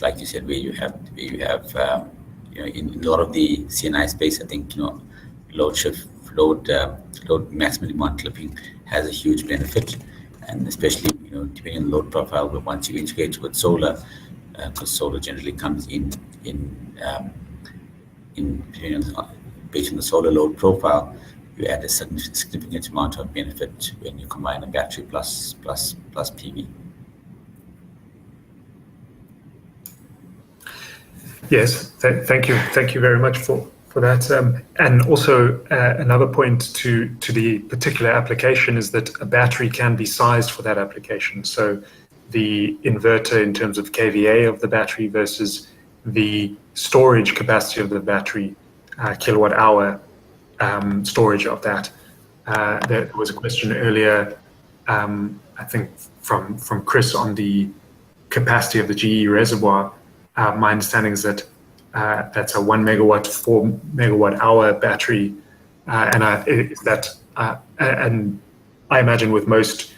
like you said, where you have in a lot of the CNI space, I think load maximum demand clipping has a huge benefit, and especially depending on the load profile, but once you integrate with solar, because solar generally comes in based on the solar load profile, you add a significant amount of benefit when you combine a battery plus PV. Yes, thank you very much for that. And also another point to the particular application is that a battery can be sized for that application. So the inverter in terms of kVA of the battery versus the storage capacity of the battery, kilowatt hour storage of that. There was a question earlier, I think from Chris, on the capacity of the GE reservoir. My understanding is that that's a 1 megawatt, 4 megawatt hour battery, and I imagine with most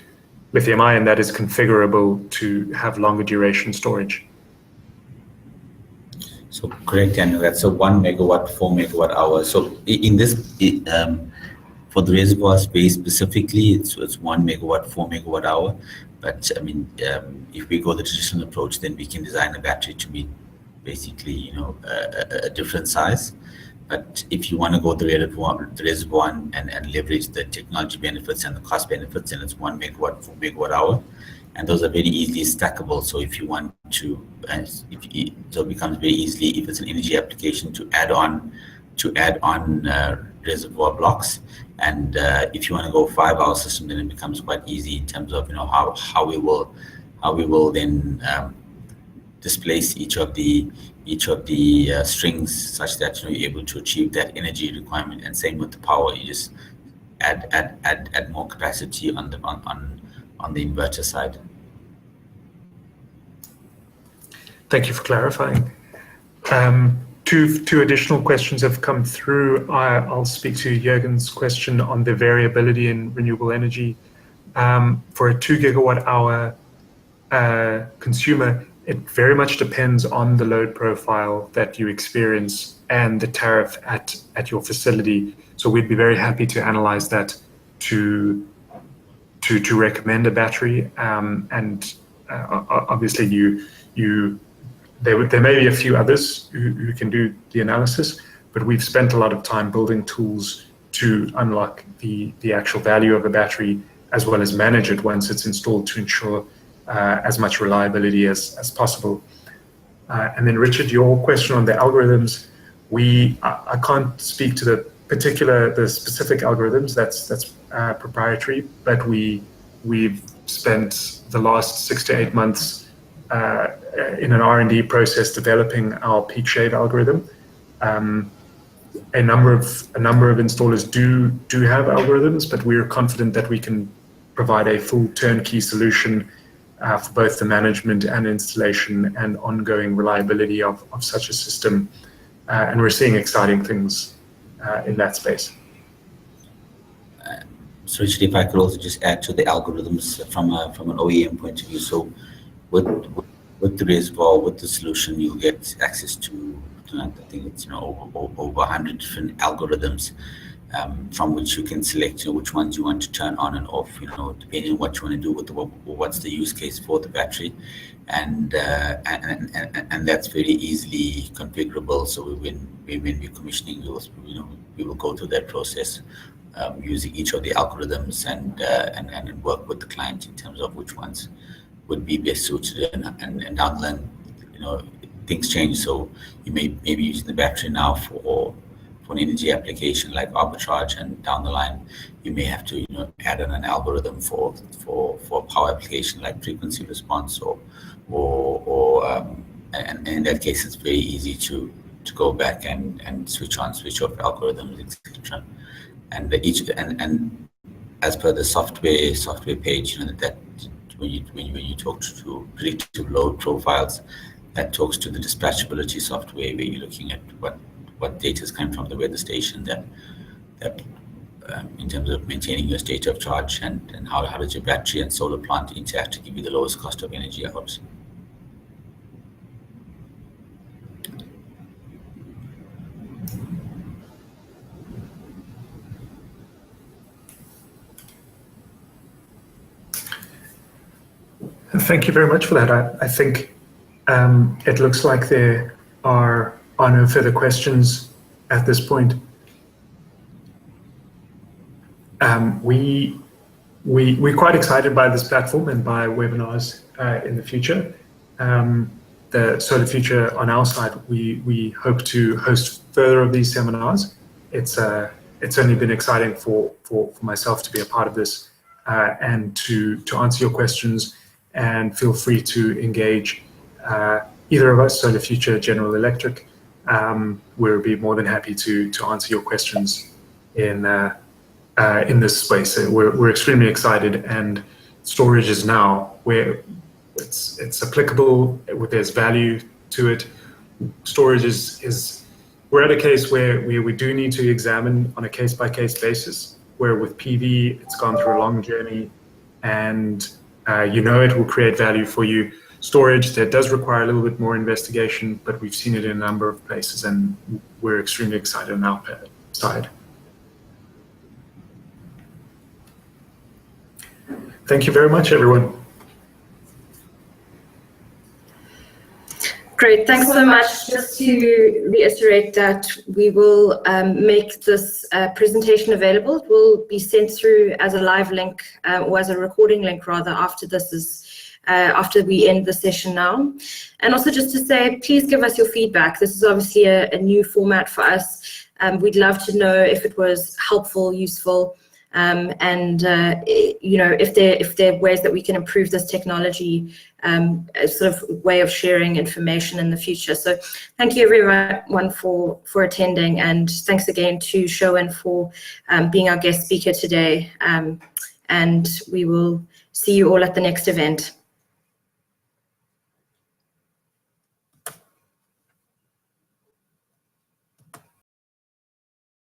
lithium-ion that is configurable to have longer duration storage. So correct, Daniel. That's a 1 megawatt, 4 megawatt hour. So in this, for the reservoir space specifically, it's 1 megawatt, 4 megawatt hour. But I mean, if we go the traditional approach, then we can design a battery to be basically, a different size. But if you want to go the reservoir and leverage the technology benefits and the cost benefits, then it's 1 megawatt per megawatt hour, and those are very easily stackable. So if you want to, so it becomes very easily, if it's an energy application, to add on reservoir blocks. And if you want to go 5-hour system, then it becomes quite easy in terms of how we will then displace each of the strings such that you're able to achieve that energy requirement. And same with the power, you just add more capacity on the inverter side. Thank you for clarifying. Two additional questions have come through. I'll speak to Jürgen's question on the variability in renewable energy. For a 2 gigawatt hour consumer, it very much depends on the load profile that you experience and the tariff at your facility. So we'd be very happy to analyze that to recommend a battery. Obviously, there may be a few others who can do the analysis, but we've spent a lot of time building tools to unlock the actual value of a battery, as well as manage it once it's installed, to ensure as much reliability as possible. And then Richard, your question on the algorithms, I can't speak to the specific algorithms, that's proprietary, but we've spent the last 6 to 8 months in an R&D process developing our peak shade algorithm. A number of installers do have algorithms, but we're confident that we can provide a full turnkey solution for both the management and installation and ongoing reliability of such a system. And we're seeing exciting things in that space. So Richard, if I could also just add to the algorithms from an OEM point of view. So with the reservoir, with the solution, you'll get access to I think it's over 100 different algorithms from which you can select which ones you want to turn on and off, depending on what you want to do with what's the use case for the battery, and that's very easily configurable. So when we're commissioning, we will go through that process using each of the algorithms and work with the client in terms of which ones would be best suited, and down the line, things change. So you may be using the battery now for an energy application like arbitrage, and down the line you may have to add on an algorithm for a power application like frequency response, and in that case it's very easy to go back and switch on, switch off algorithms, etc. And and as per the software page, that when you talk to predictive load profiles, that talks to the dispatchability software, where you're looking at what data is coming from the weather station that in terms of maintaining your state of charge, and how does your battery and solar plant interact to give you the lowest cost of energy out. Thank you very much for that. I think it looks like there are no further questions at this point. We're quite excited by this platform and by webinars in the future. The Solar Future, on our side, we hope to host further of these seminars. It's only been exciting for myself to be a part of this and to answer your questions, and feel free to engage either of us, Solar Future, General Electric. We'll be more than happy to answer your questions in this space. We're extremely excited, and storage is now where it's applicable, there's value to it. Storage is we're at a case where we do need to examine on a case-by-case basis, where with PV, it's gone through a long journey, and it will create value for you. Storage, that does require a little bit more investigation, but we've seen it in a number of places, and we're extremely excited on our side. Thank you very much, everyone. Great, thanks so much. Just to reiterate that we will make this presentation available. It will be sent through as a live link or as a recording link rather after this is after we end the session now. And also just to say, please give us your feedback. This is obviously a new format for us. We'd love to know if it was helpful, useful, and you know, if there are ways that we can improve this technology, a sort of way of sharing information in the future. So thank you everyone for attending, and thanks again to Sherwin for being our guest speaker today. And we will see you all at the next event.